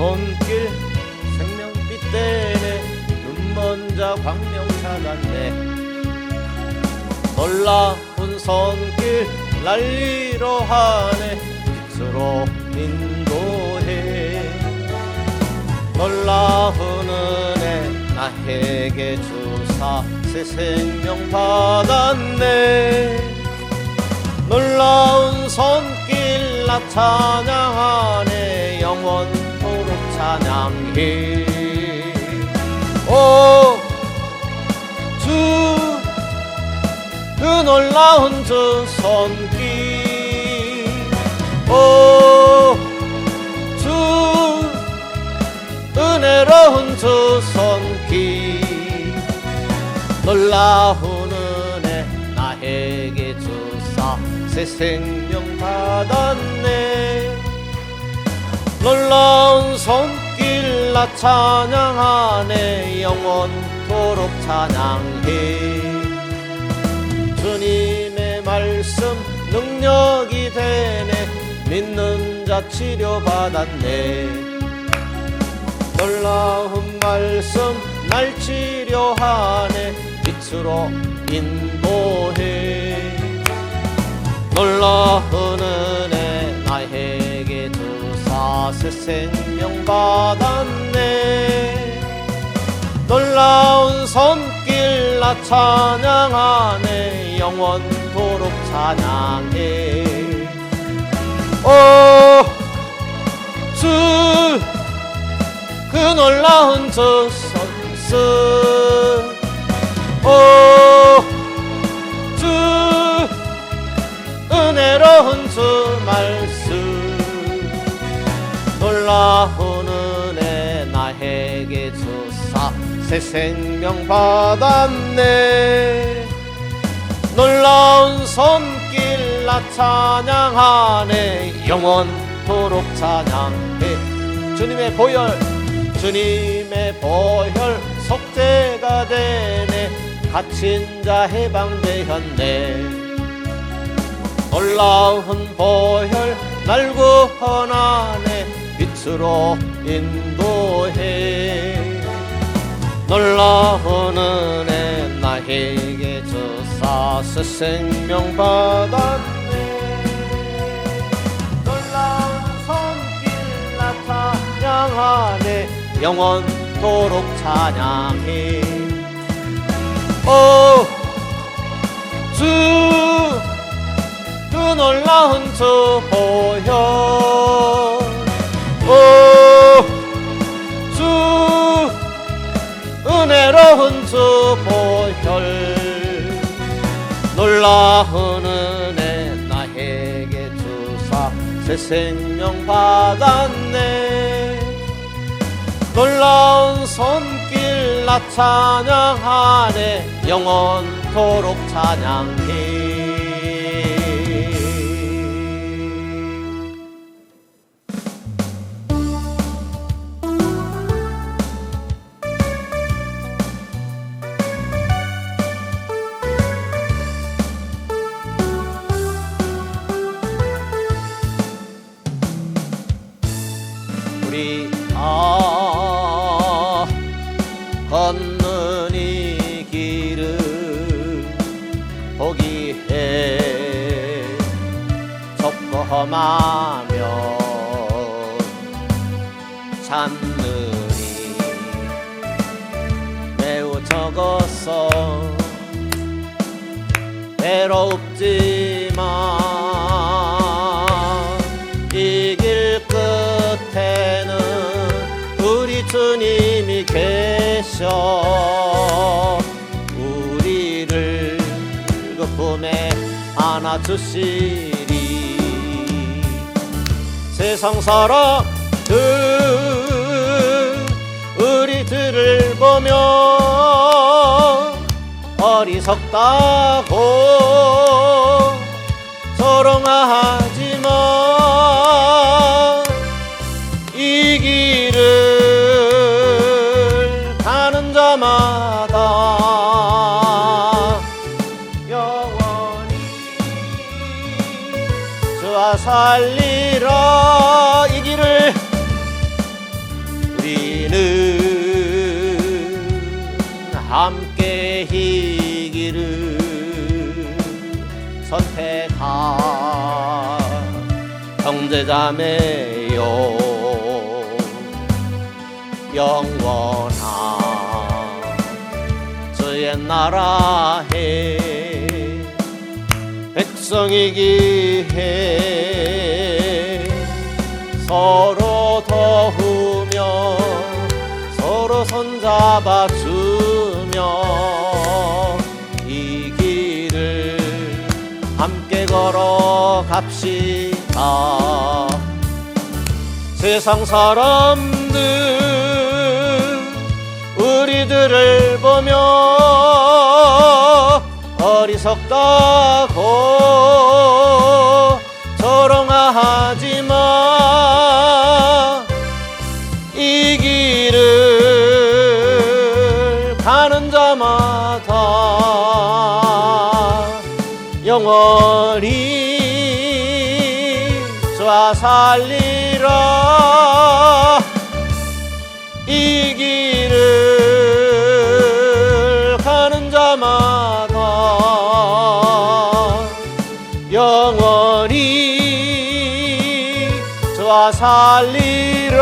손길 생명빛 때네 눈먼자 광명 찾았네. 놀라운 손길 날리러 하네 빛으로 인도해. 놀라운 은혜 나에게 주사 새 생명 받았네. 놀라운 손길 나 찬양하네 영원토록 찬양해. 오 주 그 놀라운 주 손길. 오 주 은혜로운 주 손길. 놀라운 은혜 나에게 주사 새 생명 받았네. 놀라운 손길 나 찬양하네 영원토록 찬양해. 주님의 말씀 능력이 되네 믿는 자 치료받았네. 놀라운 말씀 날 치료하네 빛으로 인도해. 놀라운 은혜 나에게 주사 새 생명 받았네. 놀라운 손길 나 찬양하네 영원토록 찬양해. 오 주 그 놀라운 주 손수. 오 주 은혜로운 주 말씀. 놀라운 은혜 나에게 주사 새 생명 받았네. 놀라운 손길 나 찬양하네 영원토록 찬양해. 주님의 보혈 주님의 보혈 속죄가 되네 갇힌 자 해방되었네. 놀라운 보혈 날 구원하네 빛으로 인도해. 놀라운 은혜 나에게 주사 새 생명 받았네. 놀라운 손길 나 찬양하네 영원토록 찬양해. 오 주 그 놀라운 주 보혈. 오 주 은혜로운 주 보혈. 놀라운 은혜 나에게 주사 새 생명 받았네. 놀라운 손길 나 찬양하네 영원토록 찬양해. 우리 걷는 이 길을 보기에 좁고 험하며 찾는이 매우 적어서 외롭지만 이 길 끝에는 우리 주님이 계셔 우리를 그 품에 안아주시리. 세상 사람들 우리들을 보며 어리석다고 조롱하지만 이 길을 가는 자마다 영원히 주와 살리라. 이 길을 선택한 형제자매요 영원한 주의 나라에 백성이기에 서로 도우며 서로 손잡아주며 이 길을 함께 걸어갑시다. 세상 사람들 우리들을 보며 어리석다고 조롱하지마. 이 길을 가는 자마다 영원히 주와 살리라. 이 길을 가는 자마다 영원히 주와 살리라.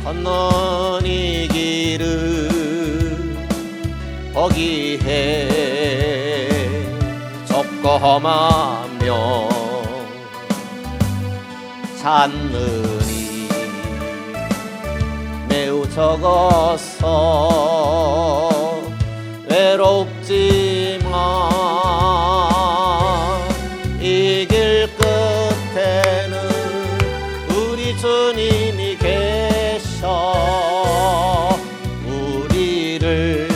건넌 이 길은 거기에 좁고 험하며 산들이 매우 적어서 외롭지만 이 길 끝에는 우리 주님이 계셔 우리를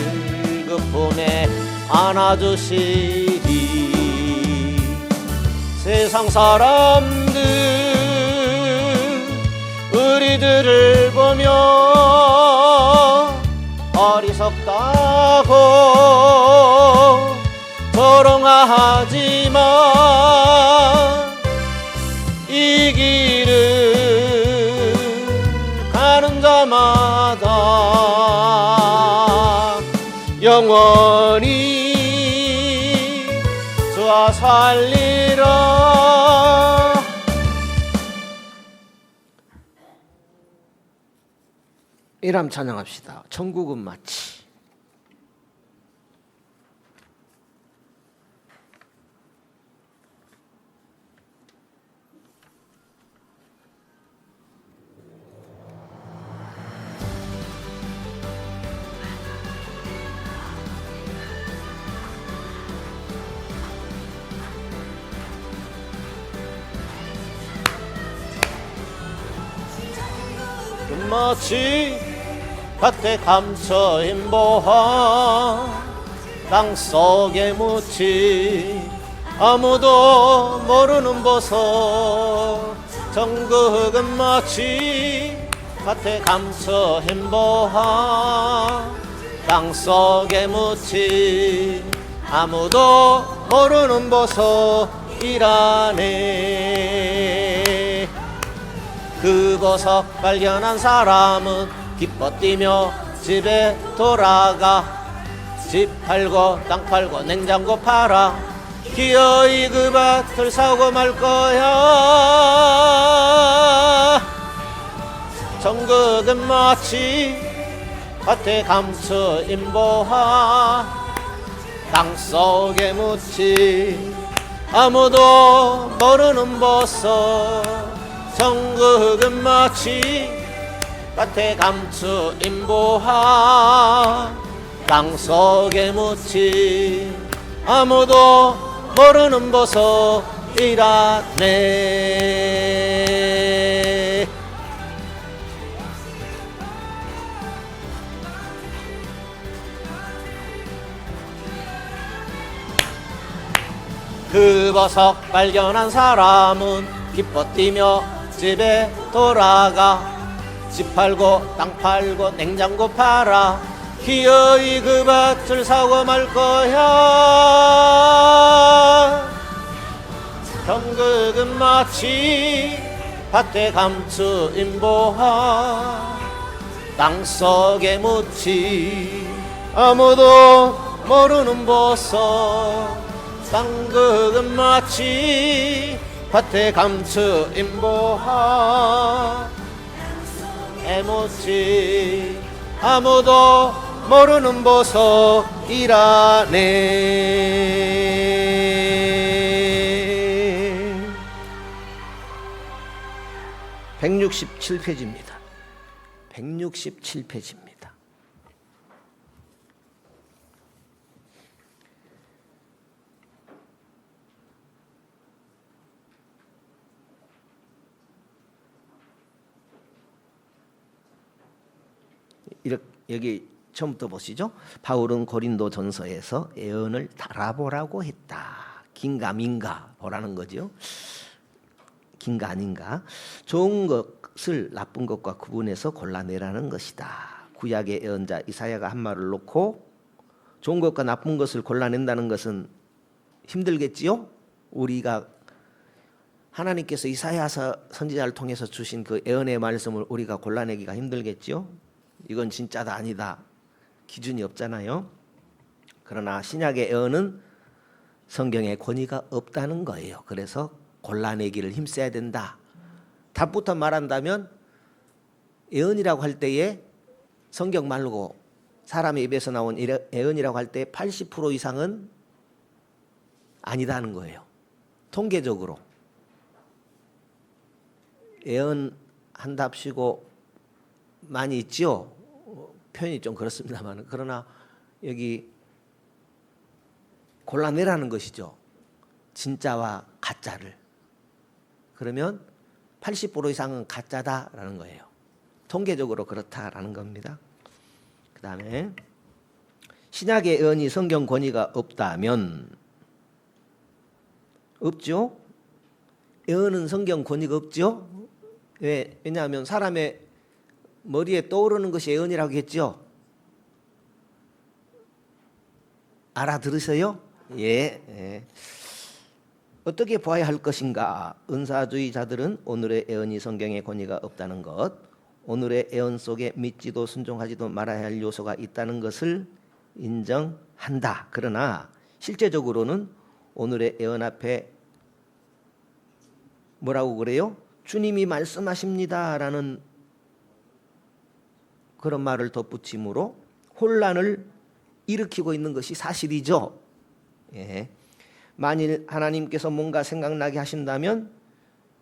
그 품에 안아주시리. 세상 사람들 우리들을 보며 어리석다고 조롱하지마. 이 길을 가는 자마다 영원히 주와 살리라. 이람 찬양합시다. 천국은 마치. 마치 밭에 감춰 인보한 땅속에 묻히 아무도 모르는 보석. 정극은 마치 밭에 감춰 인보한 땅속에 묻히 아무도 모르는 보석이라네. 그 보석 발견한 사람은 기뻐 뛰며 집에 돌아가 집 팔고 땅 팔고 냉장고 팔아 기어이 그 밭을 사고 말 거야. 정극은 마치 밭에 감춰 인보한 땅속에 묻히 아무도 모르는 보석. 정극은 마치 밭에 감춰 인보한 땅속에 묻히 아무도 모르는 보석이라네. 그 보석 발견한 사람은 기뻐 뛰며 집에 돌아가 집 팔고 땅 팔고 냉장고 팔아 기어이 그 밭을 사고 말 거야. 정극은 마치 밭에 감춰 인보한 땅속에 묻지 아무도 모르는 보석 쌍극은 마치 밭에 감추 인보하 묻지 아무도 모르는 보석이라네. 167페이지입니다. 167페이지입니다. 이렇게 여기 처음부터 보시죠. 바울은 고린도 전서에서 예언을 달아보라고 했다. 긴가 민가 보라는 거죠. 긴가 아닌가. 좋은 것을 나쁜 것과 구분해서 골라내라는 것이다. 구약의 예언자 이사야가 한 말을 놓고 좋은 것과 나쁜 것을 골라낸다는 것은 힘들겠지요. 우리가 하나님께서 이사야 선지자를 통해서 주신 그 예언의 말씀을 우리가 골라내기가 힘들겠지요. 이건 진짜다 아니다 기준이 없잖아요. 그러나 신약의 예언은 성경에 권위가 없다는 거예요. 그래서 골라내기를 힘써야 된다. 답부터 말한다면 예언이라고 할 때에 성경 말고 사람의 입에서 나온 예언이라고 할 때 80% 이상은 아니다는 거예요. 통계적으로 예언한답시고 많이 있죠. 표현이 좀 그렇습니다만 그러나 여기 골라내라는 것이죠. 진짜와 가짜를. 그러면 80% 이상은 가짜다라는 거예요. 통계적으로 그렇다라는 겁니다. 그 다음에 신약의 예언이 성경 권위가 없다면 없죠. 예언은 성경 권위가 없죠. 왜냐하면 사람의 머리에 떠오르는 것이 예언이라고 했죠. 알아들으세요? 예. 어떻게 보아야 할 것인가? 은사주의자들은 오늘의 예언이 성경에 권위가 없다는 것, 오늘의 예언 속에 믿지도 순종하지도 말아야 할 요소가 있다는 것을 인정한다. 그러나 실제적으로는 오늘의 예언 앞에 뭐라고 그래요? 주님이 말씀하십니다라는 그런 말을 덧붙임으로 혼란을 일으키고 있는 것이 사실이죠. 예. 만일 하나님께서 뭔가 생각나게 하신다면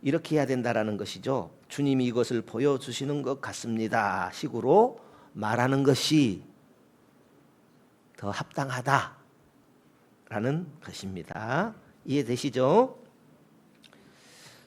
이렇게 해야 된다라는 것이죠. 주님이 이것을 보여주시는 것 같습니다 식으로 말하는 것이 더 합당하다라는 것입니다. 이해되시죠?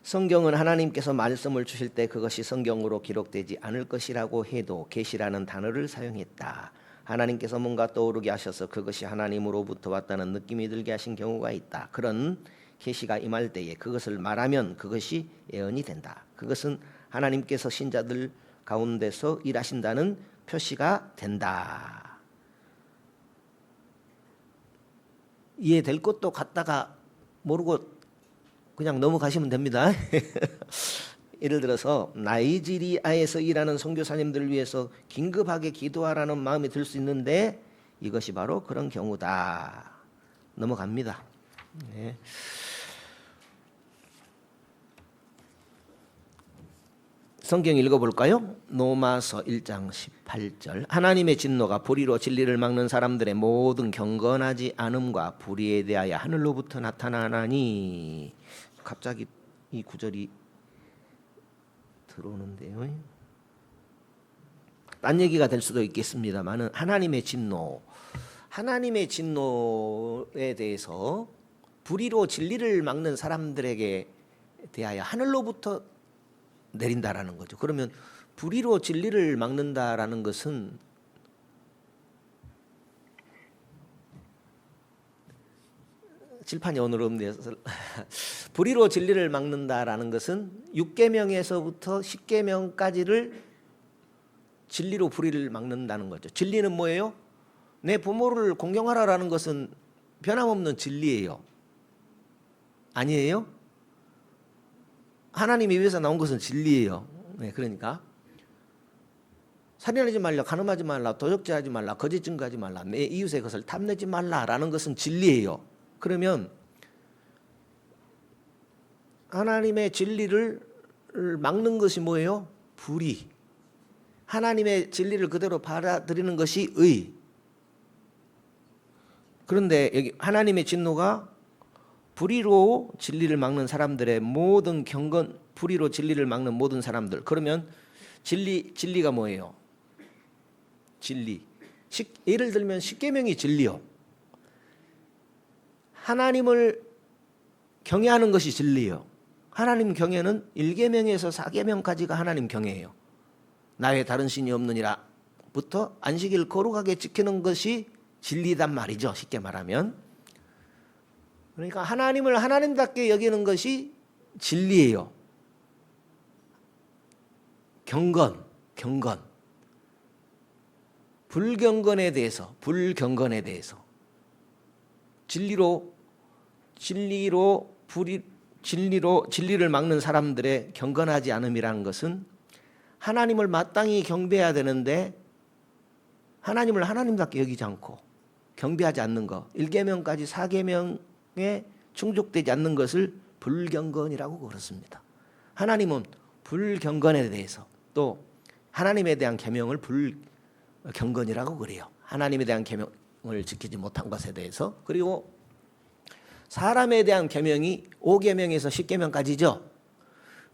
성경은 하나님께서 말씀을 주실 때 그것이 성경으로 기록되지 않을 것이라고 해도 계시라는 단어를 사용했다. 하나님께서 뭔가 떠오르게 하셔서 그것이 하나님으로부터 왔다는 느낌이 들게 하신 경우가 있다. 그런 계시가 임할 때에 그것을 말하면 그것이 예언이 된다. 그것은 하나님께서 신자들 가운데서 일하신다는 표시가 된다. 이해될 것도 같다가 모르고 그냥 넘어가시면 됩니다. 예를 들어서 나이지리아에서 일하는 선교사님들을 위해서 긴급하게 기도하라는 마음이 들 수 있는데 이것이 바로 그런 경우다. 넘어갑니다. 네. 성경 읽어볼까요? 로마서 1장 18절. 하나님의 진노가 불의로 진리를 막는 사람들의 모든 경건하지 않음과 불의에 대하여 하늘로부터 나타나나니. 갑자기 이 구절이 들어오는데요. 딴 얘기가 될 수도 있겠습니다만은 하나님의 진노에 대해서 불의로 진리를 막는 사람들에게 대하여 하늘로부터 내린다라는 거죠. 그러면 불의로 진리를 막는다라는 것은 칠판이 오늘 없네요. 불의로 진리를 막는다라는 것은 6계명에서부터 10계명까지를 진리로 불의를 막는다는 거죠. 진리는 뭐예요? 내 부모를 공경하라라는 것은 변함없는 진리예요. 아니에요? 하나님 입에서 나온 것은 진리예요. 네, 그러니까 살인하지 말라, 간음하지 말라, 도적질하지 말라, 거짓 증거하지 말라, 내 이웃의 것을 탐내지 말라라는 것은 진리예요. 그러면 하나님의 진리를 막는 것이 뭐예요? 불의. 하나님의 진리를 그대로 받아들이는 것이 의. 그런데 여기 하나님의 진노가 불의로 진리를 막는 사람들의 모든 경건, 불의로 진리를 막는 모든 사람들. 그러면 진리가 뭐예요? 진리. 예를 들면 십계명이 진리요. 하나님을 경외하는 것이 진리요. 하나님 경외는 1계명에서 4계명까지가 하나님 경외예요. 나 외에 다른 신이 없느니라부터 안식일을 거룩하게 지키는 것이 진리단 말이죠. 쉽게 말하면. 그러니까 하나님을 하나님답게 여기는 것이 진리예요. 경건. 불경건에 대해서 진리를 막는 사람들의 경건하지 않음이라는 것은 하나님을 마땅히 경배해야 되는데 하나님을 하나님답게 여기지 않고 경배하지 않는 것, 1계명까지 4계명에 충족되지 않는 것을 불경건이라고 그렇습니다. 하나님은 불경건에 대해서 또 하나님에 대한 계명을 불경건이라고 그래요. 하나님에 대한 계명을 지키지 못한 것에 대해서. 그리고 사람에 대한 계명이 5계명에서 10계명까지죠.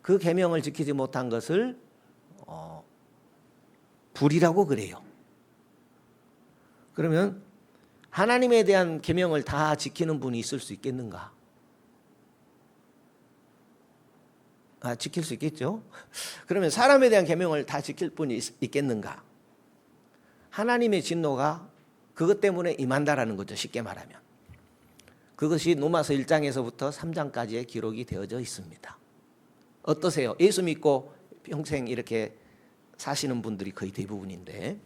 그 계명을 지키지 못한 것을 불이라고 그래요. 그러면 하나님에 대한 계명을 다 지키는 분이 있을 수 있겠는가? 지킬 수 있겠죠. 그러면 사람에 대한 계명을 다 지킬 분이 있겠는가? 하나님의 진노가 그것 때문에 임한다라는 거죠. 쉽게 말하면. 그것이 로마서 1장에서부터 3장까지의 기록이 되어져 있습니다. 어떠세요? 예수 믿고 평생 이렇게 사시는 분들이 거의 대부분인데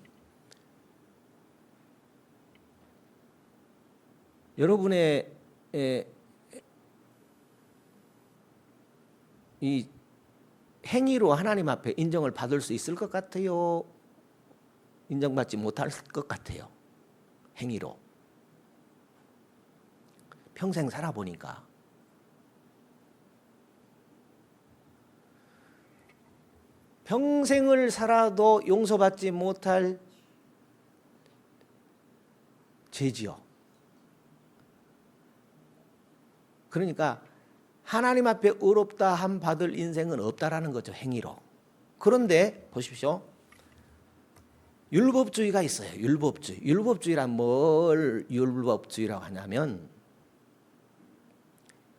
여러분의 이 행위로 하나님 앞에 인정을 받을 수 있을 것 같아요? 인정받지 못할 것 같아요? 행위로. 평생 살아보니까. 평생을 살아도 용서받지 못할 죄지요. 그러니까 하나님 앞에 의롭다 함 받을 인생은 없다라는 거죠. 행위로. 그런데 보십시오. 율법주의가 있어요. 율법주의. 율법주의란 뭘 율법주의라고 하냐면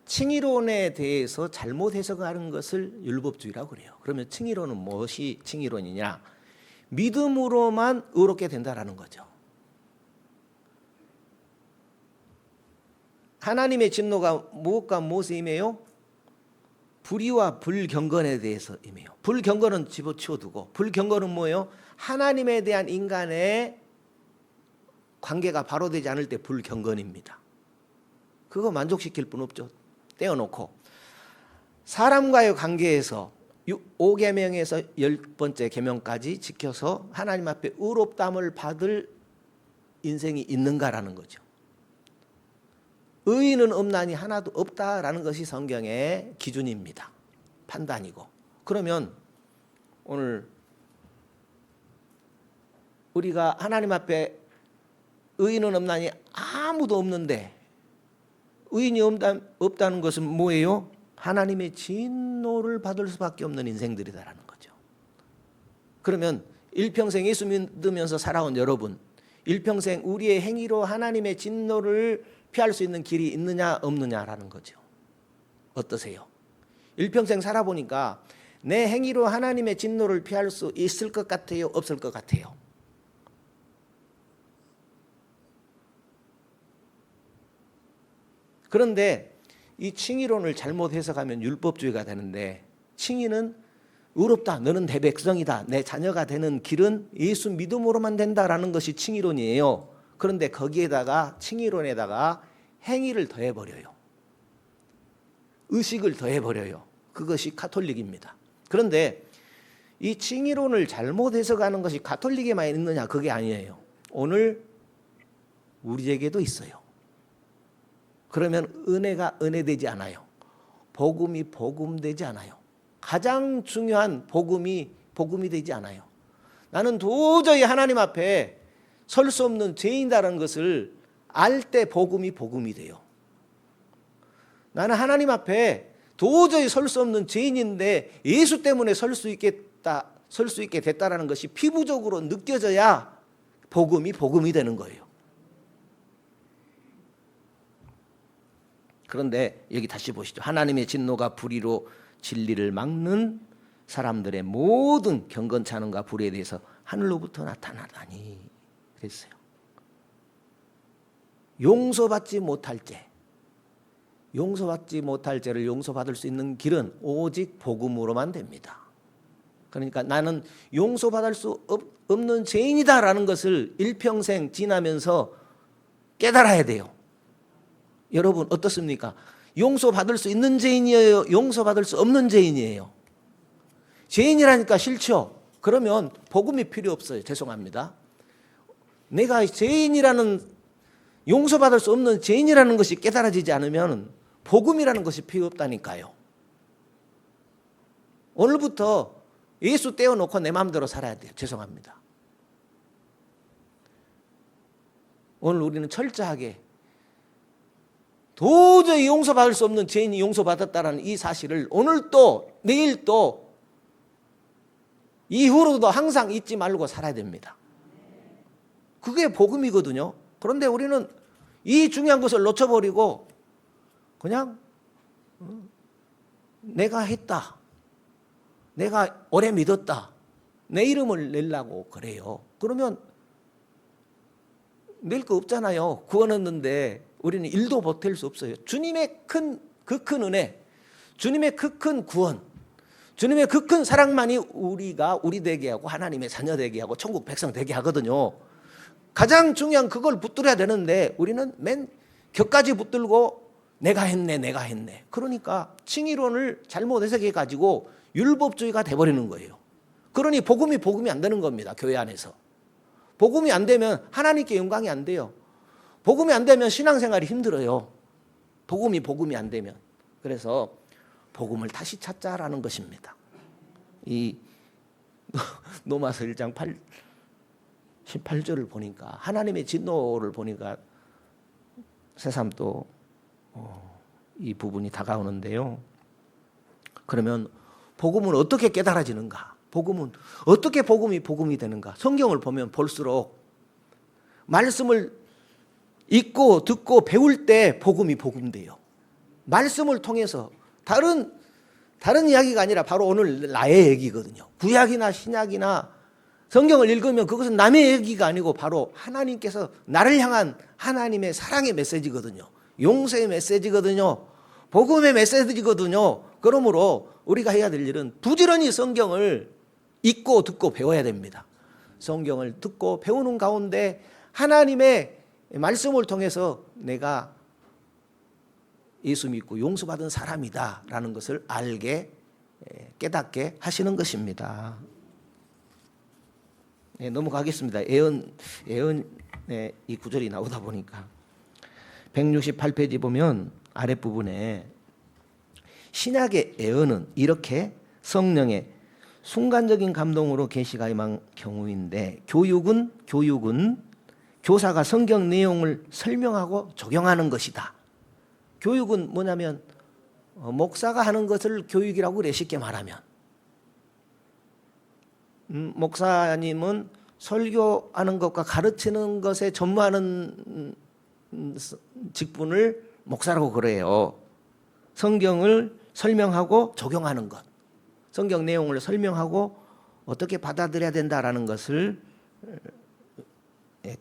칭의론에 대해서 잘못 해석하는 것을 율법주의라고 그래요. 그러면 칭의론은 무엇이 칭의론이냐? 믿음으로만 의롭게 된다라는 거죠. 하나님의 진노가 무엇과 무엇에 임해요? 불의와 불경건에 대해서 임해요. 불경건은 집어치워두고 불경건은 뭐예요? 하나님에 대한 인간의 관계가 바로 되지 않을 때 불경건입니다. 그거 만족시킬 분 없죠. 떼어놓고 사람과의 관계에서 5계명에서 10번째 계명까지 지켜서 하나님 앞에 의롭다함을 받을 인생이 있는가라는 거죠. 의인은 없나니 하나도 없다라는 것이 성경의 기준입니다. 판단이고. 그러면 오늘 우리가 하나님 앞에 의인은 없나니 아무도 없는데 의인이 없다는 것은 뭐예요? 하나님의 진노를 받을 수밖에 없는 인생들이다라는 거죠. 그러면 일평생 예수 믿으면서 살아온 여러분, 일평생 우리의 행위로 하나님의 진노를 피할 수 있는 길이 있느냐 없느냐라는 거죠. 어떠세요? 일평생 살아보니까 내 행위로 하나님의 진노를 피할 수 있을 것 같아요? 없을 것 같아요? 그런데 이 칭의론을 잘못 해석하면 율법주의가 되는데 칭의는 의롭다, 너는 내 백성이다, 내 자녀가 되는 길은 예수 믿음으로만 된다라는 것이 칭의론이에요. 그런데 거기에다가 칭의론에다가 행위를 더해버려요. 의식을 더해버려요. 그것이 카톨릭입니다. 그런데 이 칭의론을 잘못 해석하는 것이 가톨릭에만 있느냐, 그게 아니에요. 오늘 우리에게도 있어요. 그러면 은혜가 은혜되지 않아요. 복음이 복음되지 않아요. 가장 중요한 복음이 되지 않아요. 나는 도저히 하나님 앞에 설 수 없는 죄인이라는 것을 알 때 복음이 돼요. 나는 하나님 앞에 도저히 설 수 없는 죄인인데 예수 때문에 설 수 있게 됐다라는 것이 피부적으로 느껴져야 복음이 되는 거예요. 그런데 여기 다시 보시죠. 하나님의 진노가 불의로 진리를 막는 사람들의 모든 경건찬음과 불의에 대해서 하늘로부터 나타나다니 그랬어요. 용서받지 못할 죄를 용서받을 수 있는 길은 오직 복음으로만 됩니다. 그러니까 나는 용서받을 수 없는 죄인이다라는 것을 일평생 지나면서 깨달아야 돼요. 여러분 어떻습니까? 용서받을 수 있는 죄인이에요? 용서받을 수 없는 죄인이에요? 죄인이라니까 싫죠? 그러면 복음이 필요 없어요. 죄송합니다. 내가 용서받을 수 없는 죄인이라는 것이 깨달아지지 않으면 복음이라는 것이 필요 없다니까요. 오늘부터 예수 떼어놓고 내 마음대로 살아야 돼요. 죄송합니다. 오늘 우리는 철저하게 도저히 용서받을 수 없는 죄인이 용서받았다는 이 사실을 오늘 또 내일 또 이후로도 항상 잊지 말고 살아야 됩니다. 그게 복음이거든요. 그런데 우리는 이 중요한 것을 놓쳐버리고 그냥 내가 했다, 내가 오래 믿었다, 내 이름을 내려고 그래요. 그러면 낼 거 없잖아요. 구원 얻는데 우리는 일도 보탤 수 없어요. 주님의 그 큰 은혜, 주님의 그 큰 구원, 주님의 그 큰 사랑만이 우리 되게 하고 하나님의 자녀 되게 하고 천국 백성 되게 하거든요. 가장 중요한 그걸 붙들어야 되는데 우리는 맨 격까지 붙들고 내가 했네. 그러니까 칭의론을 잘못 해석해 가지고 율법주의가 돼버리는 거예요. 그러니 복음이 안 되는 겁니다. 교회 안에서. 복음이 안 되면 하나님께 영광이 안 돼요. 복음이 안 되면 신앙생활이 힘들어요. 복음이 안 되면. 그래서 복음을 다시 찾자라는 것입니다. 이 로마서 1장 18절을 보니까 하나님의 진노를 보니까 새삼 또 이 부분이 다가오는데요. 그러면 복음은 어떻게 깨달아지는가? 복음은 어떻게 복음이 되는가? 성경을 보면 볼수록 말씀을 읽고 듣고 배울 때 복음이 복음돼요. 말씀을 통해서 다른 이야기가 아니라 바로 오늘 나의 얘기거든요. 구약이나 신약이나 성경을 읽으면 그것은 남의 얘기가 아니고 바로 하나님께서 나를 향한 하나님의 사랑의 메시지거든요. 용서의 메시지거든요. 복음의 메시지거든요. 그러므로 우리가 해야 될 일은 부지런히 성경을 읽고 듣고 배워야 됩니다. 성경을 듣고 배우는 가운데 하나님의 말씀을 통해서 내가 예수 믿고 용서받은 사람이다라는 것을 알게 깨닫게 하시는 것입니다. 네, 넘어가겠습니다. 예언의 이 구절이 나오다 보니까 168페이지 보면 아랫부분에 신약의 예언은 이렇게 성령의 순간적인 감동으로 계시가 임한 경우인데 교육은 교사가 성경 내용을 설명하고 적용하는 것이다. 교육은 뭐냐면 목사가 하는 것을 교육이라고 그래. 쉽게 말하면 목사님은 설교하는 것과 가르치는 것에 전무하는 직분을 목사라고 그래요. 성경을 설명하고 적용하는 것, 성경 내용을 설명하고 어떻게 받아들여야 된다라는 것을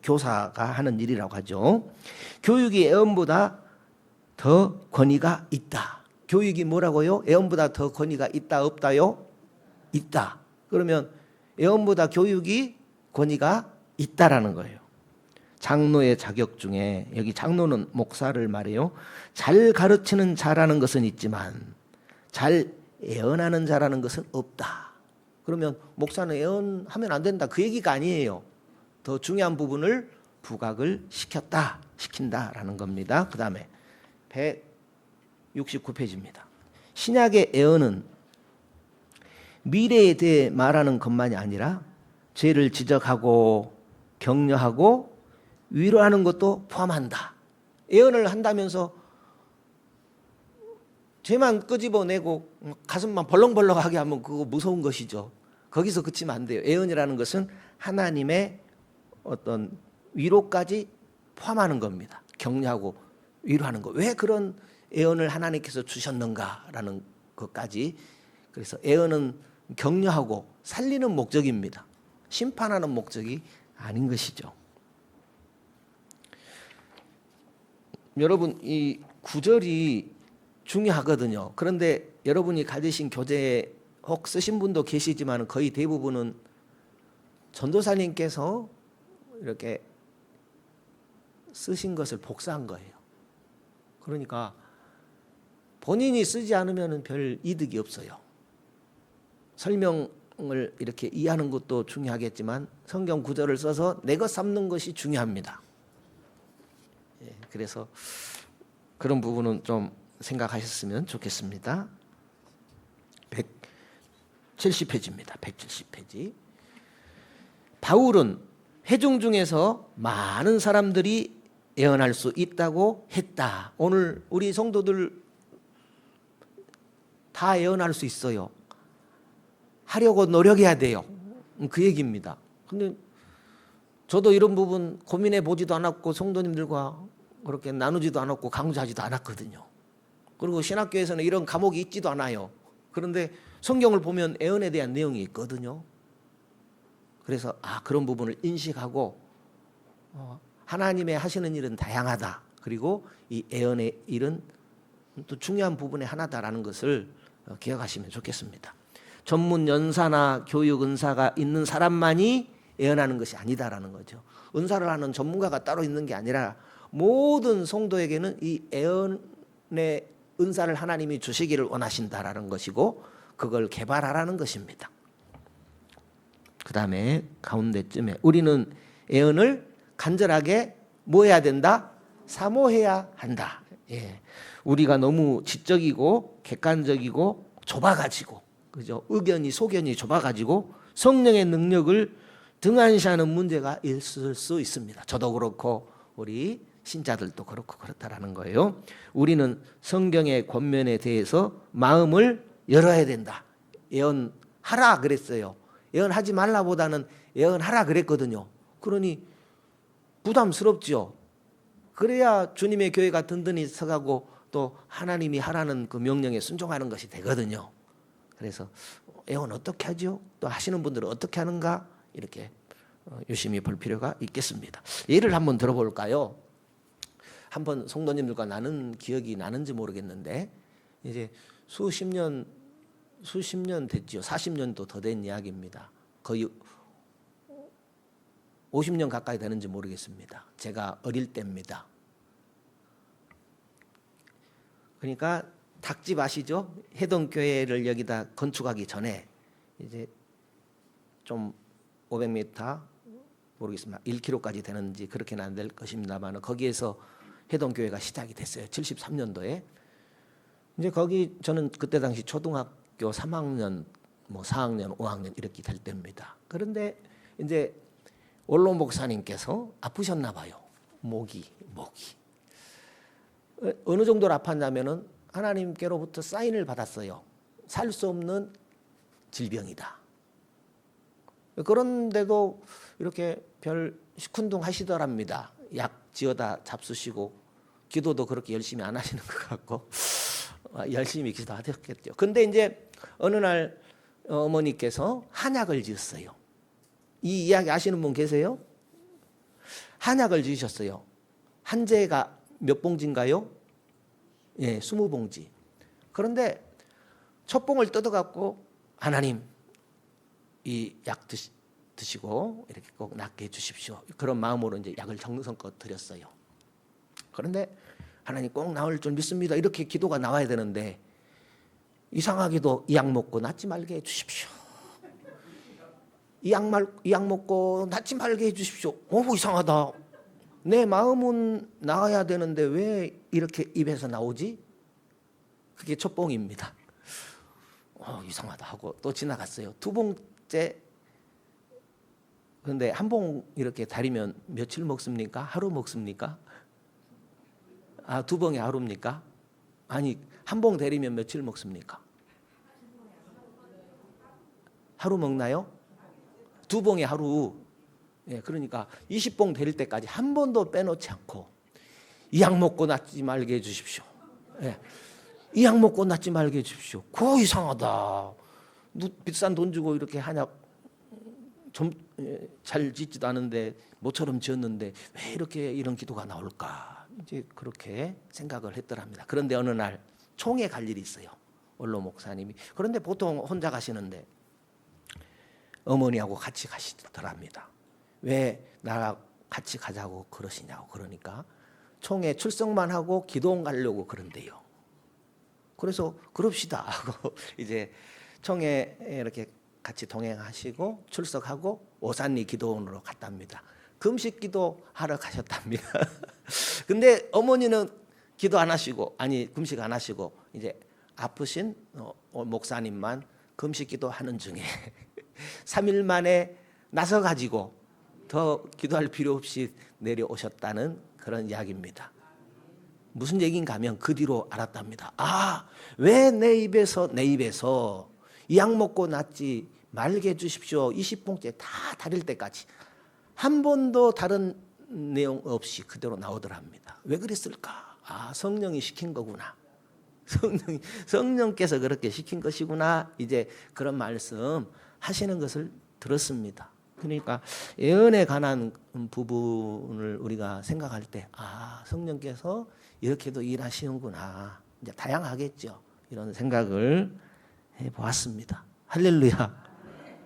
교사가 하는 일이라고 하죠. 교육이 예언보다 더 권위가 있다. 교육이 뭐라고요? 예언보다 더 권위가 있다 없다요? 있다. 그러면 예언보다 교육이 권위가 있다라는 거예요. 장로의 자격 중에 여기 장로는 목사를 말해요. 잘 가르치는 자라는 것은 있지만 잘 예언하는 자라는 것은 없다. 그러면 목사는 애언하면 안 된다 그 얘기가 아니에요. 더 중요한 부분을 부각을 시킨다라는 겁니다. 그 다음에 169페이지입니다. 신약의 애언은 미래에 대해 말하는 것만이 아니라 죄를 지적하고 격려하고 위로하는 것도 포함한다. 애언을 한다면서 죄만 끄집어내고 가슴만 벌렁벌렁하게 하면 그거 무서운 것이죠. 거기서 그치면 안 돼요. 애언이라는 것은 하나님의 어떤 위로까지 포함하는 겁니다. 격려하고 위로하는 거. 왜 그런 애언을 하나님께서 주셨는가라는 것까지. 그래서 애언은 격려하고 살리는 목적입니다. 심판하는 목적이 아닌 것이죠. 여러분 이 구절이 중요하거든요. 그런데 여러분이 가지신 교재에 혹 쓰신 분도 계시지만 거의 대부분은 전도사님께서 이렇게 쓰신 것을 복사한 거예요. 그러니까 본인이 쓰지 않으면 별 이득이 없어요. 설명을 이렇게 이해하는 것도 중요하겠지만 성경 구절을 써서 내 것 삼는 것이 중요합니다. 그래서 그런 부분은 좀 생각하셨으면 좋겠습니다. 170페이지입니다. 170페이지. 바울은 회중 중에서 많은 사람들이 애언할 수 있다고 했다. 오늘 우리 성도들 다 애언할 수 있어요. 하려고 노력해야 돼요. 그 얘기입니다. 근데 저도 이런 부분 고민해 보지도 않았고 성도님들과 그렇게 나누지도 않았고 강조하지도 않았거든요. 그리고 신학교에서는 이런 과목이 있지도 않아요. 그런데 성경을 보면 애언에 대한 내용이 있거든요. 그래서 그런 부분을 인식하고 하나님의 하시는 일은 다양하다. 그리고 이 애언의 일은 또 중요한 부분의 하나다라는 것을 기억하시면 좋겠습니다. 전문 연사나 교육 은사가 있는 사람만이 애언하는 것이 아니다라는 거죠. 은사를 하는 전문가가 따로 있는 게 아니라 모든 성도에게는 이 애언의 은사를 하나님이 주시기를 원하신다라는 것이고 그걸 개발하라는 것입니다. 그 다음에 가운데쯤에 우리는 애언을 간절하게 뭐 해야 된다? 사모해야 한다. 우리가 너무 지적이고 객관적이고 좁아가지고 그죠? 의견이 소견이 좁아가지고 성령의 능력을 등한시하는 문제가 있을 수 있습니다. 저도 그렇고 우리 신자들도 그렇고 그렇다라는 거예요. 우리는 성경의 권면에 대해서 마음을 열어야 된다. 예언하라 그랬어요. 예언하지 말라보다는 예언하라 그랬거든요. 그러니 부담스럽죠. 그래야 주님의 교회가 든든히 서가고 또 하나님이 하라는 그 명령에 순종하는 것이 되거든요. 그래서 예언 어떻게 하죠? 또 하시는 분들은 어떻게 하는가? 이렇게 유심히 볼 필요가 있겠습니다. 예를 한번 들어볼까요? 한번 성도님들과 나눈 기억이 나는지 모르겠는데 이제 수십 년 됐죠. 40년도 더 된 이야기입니다. 거의 50년 가까이 되는지 모르겠습니다. 제가 어릴 때입니다. 그러니까 닭집 아시죠? 해동교회를 여기다 건축하기 전에 이제 좀 500m 모르겠습니다. 1km까지 되는지 그렇게는 안 될 것입니다만 거기에서 해동교회가 시작이 됐어요. 73년도에. 이제 거기 저는 그때 당시 초등학교 3학년, 4학년, 5학년 이렇게 될 때입니다. 그런데 이제 원로 목사님께서 아프셨나 봐요. 목이. 어느 정도로 아팠냐면은 하나님께로부터 사인을 받았어요. 살 수 없는 질병이다. 그런데도 이렇게 별 시큰둥 하시더랍니다. 약 지어다 잡수시고 기도도 그렇게 열심히 안 하시는 것 같고 열심히 기도하셨겠죠. 근데 이제 어느 날 어머니께서 한약을 지었어요. 이 이야기 아시는 분 계세요? 한약을 지으셨어요. 한제가 몇 봉지인가요? 20봉지. 그런데 첫 봉을 뜯어갖고 하나님 이 약 드시고 이렇게 꼭 낫게 해주십시오. 그런 마음으로 이제 약을 정성껏 드렸어요. 그런데 하나님 꼭 나을 줄 믿습니다. 이렇게 기도가 나와야 되는데 이상하게도 이 약 먹고 낫지 말게 해주십시오. 이 약 먹고 낫지 말게 해주십시오. 이상하다. 내 마음은 나아야 되는데 왜 이렇게 입에서 나오지? 그게 첫 봉입니다. 이상하다 하고 또 지나갔어요. 두 봉째. 그런데 한 봉 이렇게 다리면 며칠 먹습니까? 하루 먹습니까? 두 봉이 하루입니까? 아니, 한 봉 데리면 며칠 먹습니까? 하루 먹나요? 두 봉에 하루. 그러니까 20봉 데릴 때까지 한 번도 빼놓지 않고 이 약 먹고 낫지 말게 해주십시오. 이 약 먹고 낫지 말게 해주십시오. 그거 이상하다. 비싼 돈 주고 이렇게 한약 좀 잘 짓지도 않은데 모처럼 지었는데 왜 이렇게 이런 기도가 나올까? 이제 그렇게 생각을 했더랍니다. 그런데 어느 날 총회 갈 일이 있어요. 원로 목사님이. 그런데 보통 혼자 가시는데 어머니하고 같이 가시더랍니다. 왜 나랑 같이 가자고 그러시냐고. 그러니까 총회 출석만 하고 기도원 가려고 그런대요. 그래서 그럽시다 하고 이제 총회 이렇게 같이 동행하시고 출석하고 오산리 기도원으로 갔답니다. 금식 기도하러 가셨답니다. 근데 어머니는 기도 안 하시고 금식 안 하시고 이제 아프신 목사님만 금식 기도하는 중에 3일 만에 나서 가지고 더 기도할 필요 없이 내려오셨다는 그런 이야기입니다. 무슨 얘기인가 하면 그 뒤로 알았답니다. 왜 내 입에서 이 약 먹고 낫지 말게 해주십시오. 20봉째 다 다릴 때까지 한 번도 다른 내용 없이 그대로 나오더랍니다. 왜 그랬을까? 성령이 시킨 거구나. 성령께서 그렇게 시킨 것이구나. 이제 그런 말씀 하시는 것을 들었습니다. 그러니까 예언에 관한 부분을 우리가 생각할 때 성령께서 이렇게도 일하시는구나. 이제 다양하겠죠. 이런 생각을 해보았습니다. 할렐루야.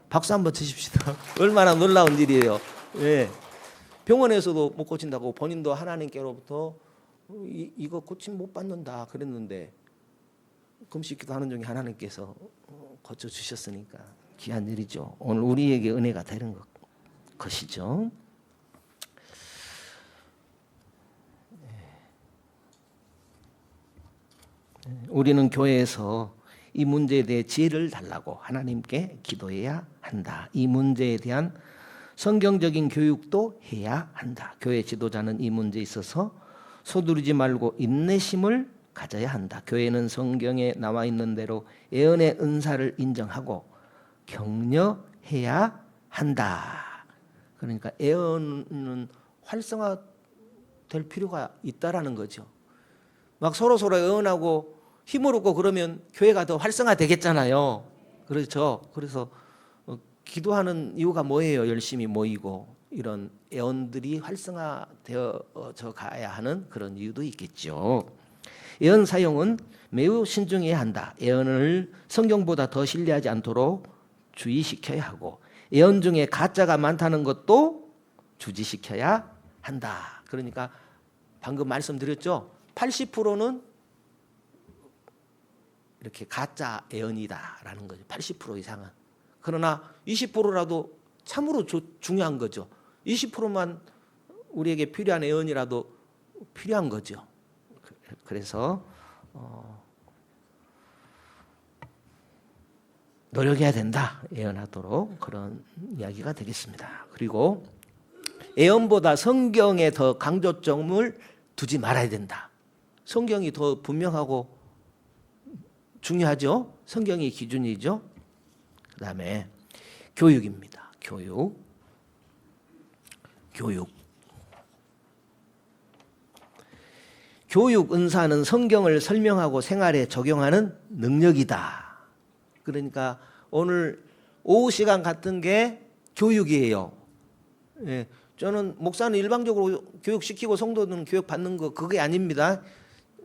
박수 한번 치십시다. 얼마나 놀라운 일이에요. 병원에서도 못 고친다고 본인도 하나님께로부터 이거 고침 못 받는다 그랬는데 금식기도 하는 중에 하나님께서 고쳐주셨으니까 귀한 일이죠. 오늘 우리에게 은혜가 되는 것이죠. 우리는 교회에서 이 문제에 대해 지혜를 달라고 하나님께 기도해야 한다. 이 문제에 대한 성경적인 교육도 해야 한다. 교회 지도자는 이 문제에 있어서 서두르지 말고 인내심을 가져야 한다. 교회는 성경에 나와 있는 대로 예언의 은사를 인정하고 격려해야 한다. 그러니까 예언은 활성화될 필요가 있다라는 거죠. 막 서로 예언하고 힘을 얻고 그러면 교회가 더 활성화되겠잖아요. 그렇죠. 그래서 기도하는 이유가 뭐예요? 열심히 모이고 이런 예언들이 활성화되어져 가야 하는 그런 이유도 있겠죠. 예언 사용은 매우 신중해야 한다. 예언을 성경보다 더 신뢰하지 않도록 주의시켜야 하고 예언 중에 가짜가 많다는 것도 주지시켜야 한다. 그러니까 방금 말씀드렸죠. 80%는 이렇게 가짜 예언이다라는 거죠. 80% 이상은. 그러나 20%라도 참으로 중요한 거죠. 20%만 우리에게 필요한 예언이라도 필요한 거죠. 그래서 노력해야 된다. 예언하도록 그런 이야기가 되겠습니다. 그리고 예언보다 성경에 더 강조점을 두지 말아야 된다. 성경이 더 분명하고 중요하죠. 성경이 기준이죠. 그 다음에 교육입니다. 교육 은사는 성경을 설명하고 생활에 적용하는 능력이다. 그러니까 오늘 오후 시간 같은 게 교육이에요. 저는 목사는 일방적으로 교육시키고 성도는 교육받는 거 그게 아닙니다.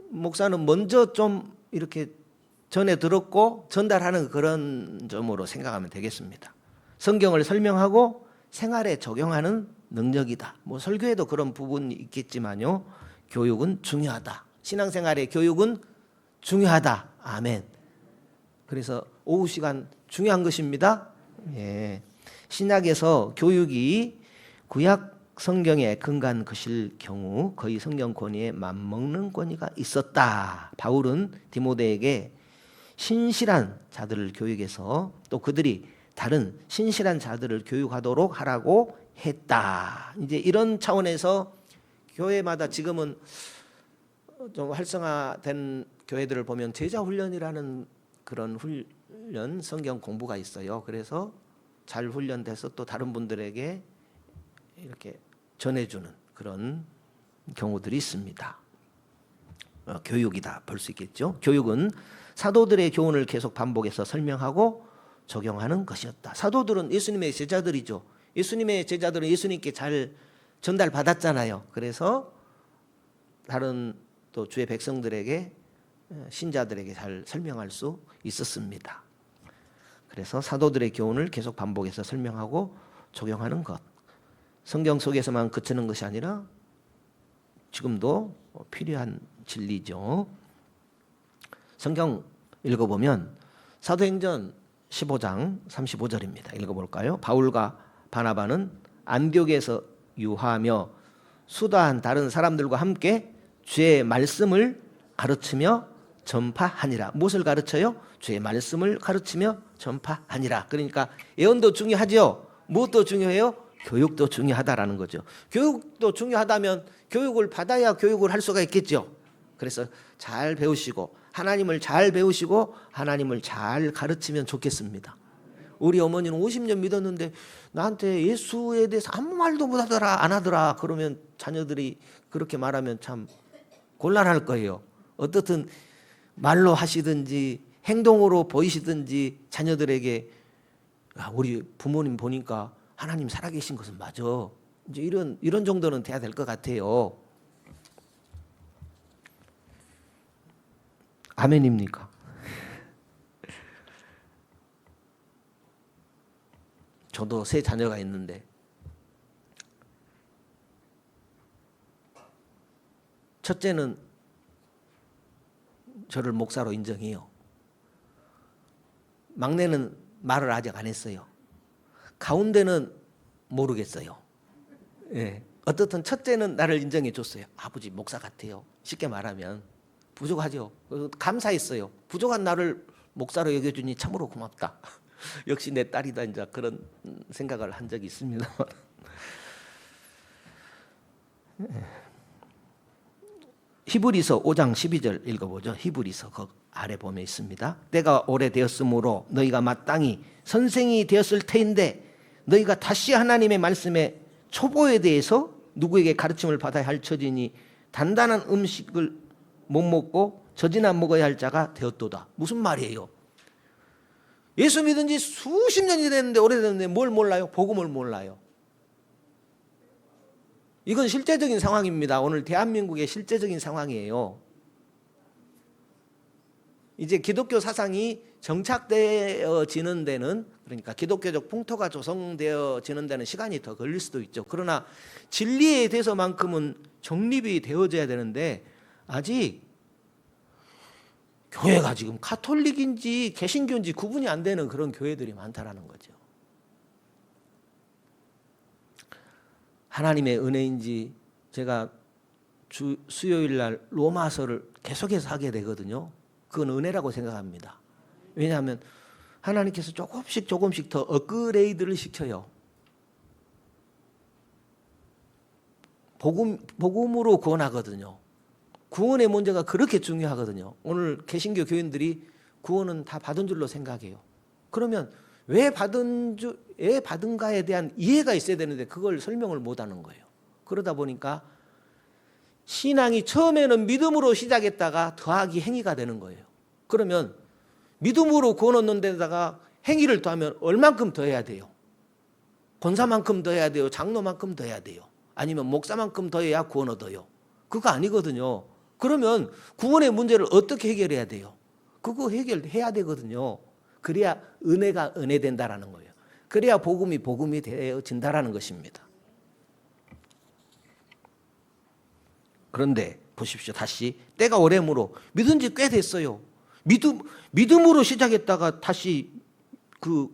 목사는 먼저 좀 이렇게 전에 들었고 전달하는 그런 점으로 생각하면 되겠습니다. 성경을 설명하고 생활에 적용하는 능력이다. 설교에도 그런 부분이 있겠지만요. 교육은 중요하다. 신앙생활의 교육은 중요하다. 아멘. 그래서 오후 시간 중요한 것입니다. 신약에서 교육이 구약 성경에 근간 것일 경우 거의 성경 권위에 맞먹는 권위가 있었다. 바울은 디모데에게 신실한 자들을 교육해서 또 그들이 다른 신실한 자들을 교육하도록 하라고 했다. 이제 이런 차원에서 교회마다 지금은 좀 활성화된 교회들을 보면 제자 훈련이라는 그런 훈련, 성경 공부가 있어요. 그래서 잘 훈련돼서 또 다른 분들에게 이렇게 전해주는 그런 경우들이 있습니다. 교육이다 볼 수 있겠죠. 교육은 사도들의 교훈을 계속 반복해서 설명하고 적용하는 것이었다. 사도들은 예수님의 제자들이죠. 예수님의 제자들은 예수님께 잘 전달받았잖아요. 그래서 다른 또 주의 백성들에게 신자들에게 잘 설명할 수 있었습니다. 그래서 사도들의 교훈을 계속 반복해서 설명하고 적용하는 것. 성경 속에서만 그치는 것이 아니라 지금도 필요한 진리죠. 성경 읽어보면 사도행전 15장 35절입니다. 읽어볼까요? 바울과 바나바는 안디옥에서 유하며 수다한 다른 사람들과 함께 주의 말씀을 가르치며 전파하니라. 무엇을 가르쳐요? 주의 말씀을 가르치며 전파하니라. 그러니까 예언도 중요하죠. 무엇도 중요해요? 교육도 중요하다라는 거죠. 교육도 중요하다면 교육을 받아야 교육을 할 수가 있겠죠. 그래서 잘 배우시고 하나님을 잘 배우시고 하나님을 잘 가르치면 좋겠습니다. 우리 어머니는 50년 믿었는데 나한테 예수에 대해서 아무 말도 못하더라 안 하더라 그러면 자녀들이 그렇게 말하면 참 곤란할 거예요. 어떻든 말로 하시든지 행동으로 보이시든지 자녀들에게 우리 부모님 보니까 하나님 살아계신 것은 맞아. 이제 이런 정도는 돼야 될 것 같아요. 아멘입니까? 저도 세 자녀가 있는데 첫째는 저를 목사로 인정해요. 막내는 말을 아직 안 했어요. 가운데는 모르겠어요. 예. 어떻든 첫째는 나를 인정해 줬어요. 아버지 목사 같아요. 쉽게 말하면 부족하죠. 감사했어요. 부족한 나를 목사로 여겨주니 참으로 고맙다. 역시 내 딸이다. 이제 그런 생각을 한 적이 있습니다. 히브리서 5장 12절 읽어보죠. 히브리서 그 아래 보면 있습니다. 때가 오래되었으므로 너희가 마땅히 선생이 되었을 터인데 너희가 다시 하나님의 말씀에 초보에 대해서 누구에게 가르침을 받아야 할 처지니 단단한 음식을 못 먹고 젖이나 먹어야 할 자가 되었도다. 무슨 말이에요? 예수 믿은 지 수십 년이 됐는데 오래됐는데 뭘 몰라요? 복음을 몰라요. 이건 실제적인 상황입니다. 오늘 대한민국의 실제적인 상황이에요. 이제 기독교 사상이 정착되어지는 데는 그러니까 기독교적 풍토가 조성되어지는 데는 시간이 더 걸릴 수도 있죠. 그러나 진리에 대해서만큼은 정립이 되어져야 되는데 아직 교회가 지금 카톨릭인지 개신교인지 구분이 안 되는 그런 교회들이 많다라는 거죠. 하나님의 은혜인지 제가 수요일 날 로마서를 계속해서 하게 되거든요. 그건 은혜라고 생각합니다. 왜냐하면 하나님께서 조금씩 더 업그레이드를 시켜요. 복음으로 구원하거든요. 구원의 문제가 그렇게 중요하거든요. 오늘 개신교 교인들이 구원은 다 받은 줄로 생각해요. 그러면 왜 받은가에 대한 이해가 있어야 되는데 그걸 설명을 못하는 거예요. 그러다 보니까 신앙이 처음에는 믿음으로 시작했다가 더하기 행위가 되는 거예요. 그러면 믿음으로 구원 얻는 데다가 행위를 더하면 얼만큼 더 해야 돼요? 권사만큼 더 해야 돼요? 장로만큼 더 해야 돼요? 아니면 목사만큼 더 해야 구원 얻어요? 그거 아니거든요. 그러면 구원의 문제를 어떻게 해결해야 돼요? 그거 해결해야 되거든요. 그래야 은혜가 은혜된다라는 거예요. 그래야 복음이 되어진다라는 것입니다. 그런데 보십시오. 다시 때가 오래므로 믿은 지 꽤 됐어요. 믿음으로 시작했다가 다시 그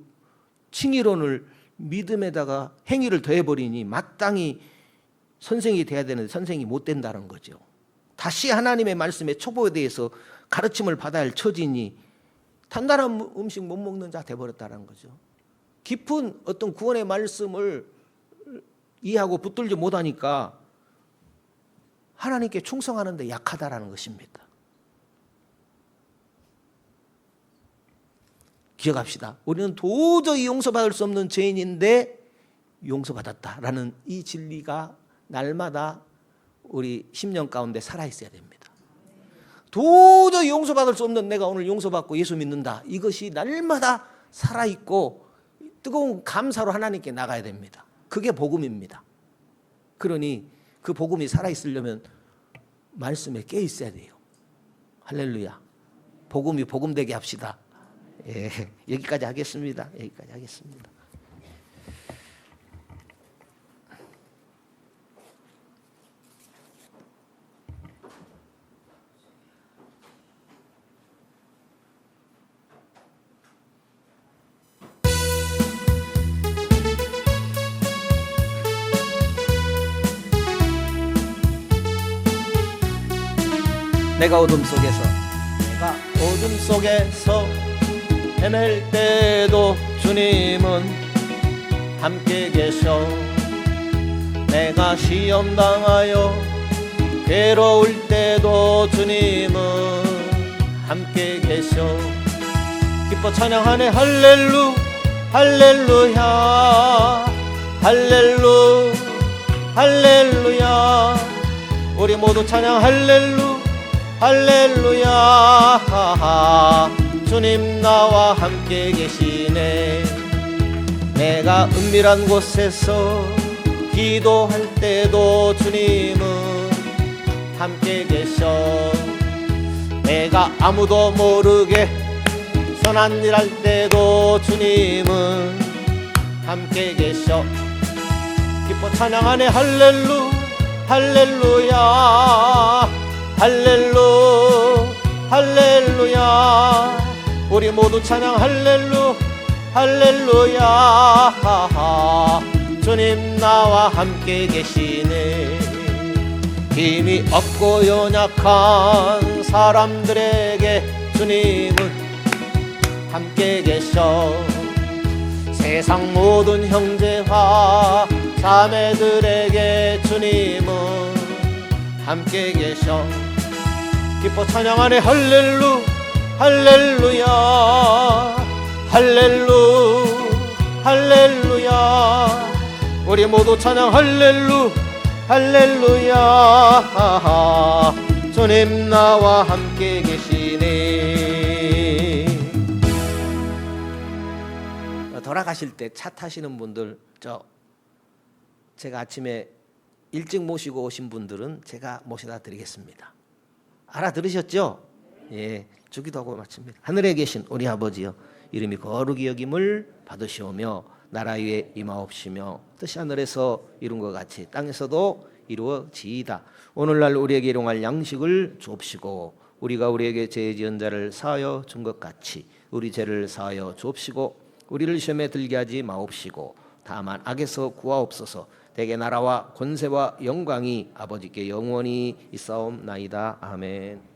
칭의론을 믿음에다가 행위를 더해버리니 마땅히 선생이 돼야 되는데 선생이 못 된다는 거죠. 다시 하나님의 말씀의 촉구에 대해서 가르침을 받아야 할 처지니 단단한 음식 못 먹는 자 돼버렸다는 거죠. 깊은 어떤 구원의 말씀을 이해하고 붙들지 못하니까 하나님께 충성하는 데 약하다라는 것입니다. 기억합시다. 우리는 도저히 용서받을 수 없는 죄인인데 용서받았다라는 이 진리가 날마다 우리 심령 가운데 살아있어야 됩니다. 도저히 용서받을 수 없는 내가 오늘 용서받고 예수 믿는다. 이것이 날마다 살아있고 뜨거운 감사로 하나님께 나가야 됩니다. 그게 복음입니다. 그러니 그 복음이 살아있으려면 말씀에 깨 있어야 돼요. 할렐루야. 복음이 복음되게 합시다. 예, 여기까지 하겠습니다. 여기까지 하겠습니다. 내가 어둠 속에서 헤맬 때도 주님은 함께 계셔. 내가 시험 당하여 괴로울 때도 주님은 함께 계셔. 기뻐 찬양하네 할렐루야 할렐루야. 우리 모두 찬양 할렐루야. 주님 나와 함께 계시네. 내가 은밀한 곳에서 기도할 때도 주님은 함께 계셔. 내가 아무도 모르게 선한 일 할 때도 주님은 함께 계셔. 기뻐 찬양하네 할렐루야 할렐루야. 우리 모두 찬양 할렐루야. 주님 나와 함께 계시네. 힘이 없고 연약한 사람들에게 주님은 함께 계셔. 세상 모든 형제와 자매들에게 주님은 함께 계셔. 기뻐 찬양하네 할렐루야 우리 모두 찬양 할렐루야. 주님 나와 함께 계시네. 돌아가실 때 차 타시는 분들, 제가 아침에 일찍 모시고 오신 분들은 제가 모셔다 드리겠습니다. 알아들으셨죠? 예, 주기도 하고 마칩니다. 하늘에 계신 우리 아버지여, 이름이 거룩히 여김을 받으시오며 나라 위에 임하옵시며 뜻이 하늘에서 이룬 것 같이 땅에서도 이루어지이다. 오늘날 우리에게 일용할 양식을 주옵시고 우리가 우리에게 죄 지은 자를 사하여 준 것 같이 우리 죄를 사하여 주옵시고 우리를 시험에 들게 하지 마옵시고 다만 악에서 구하옵소서. 대개 나라와 권세와 영광이 아버지께 영원히 있사옵나이다. 아멘.